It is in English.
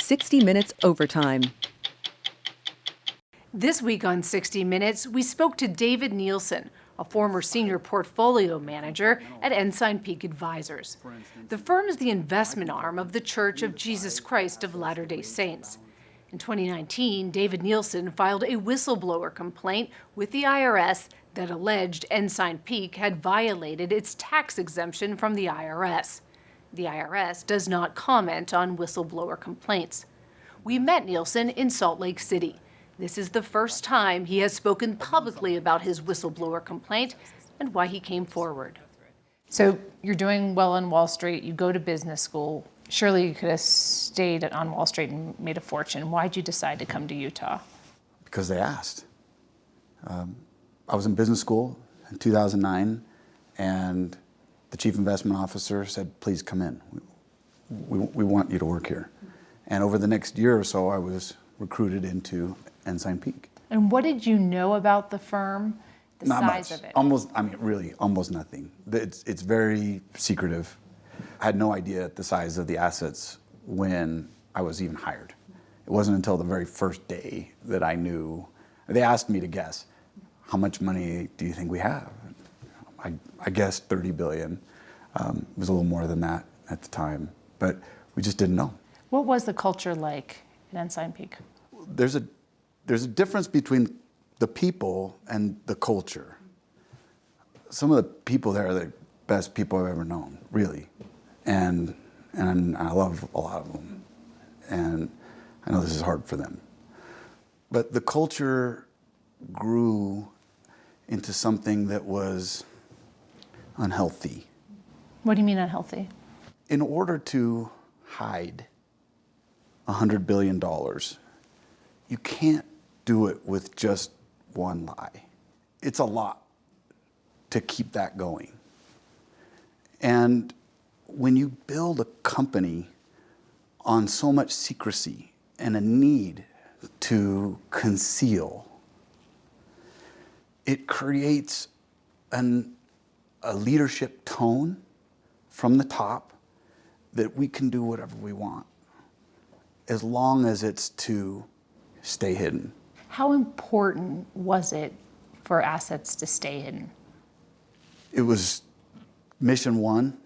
60 Minutes Overtime. This week on 60 Minutes, we spoke to David Nielsen, a former senior portfolio manager at Ensign Peak Advisors. The firm is the investment arm of the Church of Jesus Christ of Latter-day Saints. In 2019, David Nielsen filed a whistleblower complaint with the IRS that alleged Ensign Peak had violated its tax exemption from the IRS. The IRS does not comment on whistleblower complaints. We met Nielsen in Salt Lake City. This is the first time he has spoken publicly about his whistleblower complaint and why he came forward. So you're doing well on Wall Street, you go to business school. Surely you could have stayed on Wall Street and made a fortune. Why'd you decide to come to Utah? Because they asked. I was in business school in 2009, and the chief investment officer said, please come in. We want you to work here. And over the next year or so, I was recruited into Ensign Peak. And what did you know about the firm, the Not size much. of it? Almost nothing. It's very secretive. I had no idea the size of the assets when I was even hired. It wasn't until the very first day that I knew. They asked me to guess, how much money do you think we have? I guessed 30 billion. It was a little more than that at the time, but we just didn't know. What was the culture like at Ensign Peak? There's a difference between the people and the culture. Some of the people there are the best people I've ever known, really. And I love a lot of them. And I know this is hard for them. But the culture grew into something that was unhealthy. What do you mean unhealthy? In order to hide $100 billion, you can't do it with just one lie. It's a lot to keep that going. And when you build a company on so much secrecy and a need to conceal, it creates a leadership tone from the top that we can do whatever we want, as long as it's to stay hidden. How important was it for assets to stay hidden? It was mission one,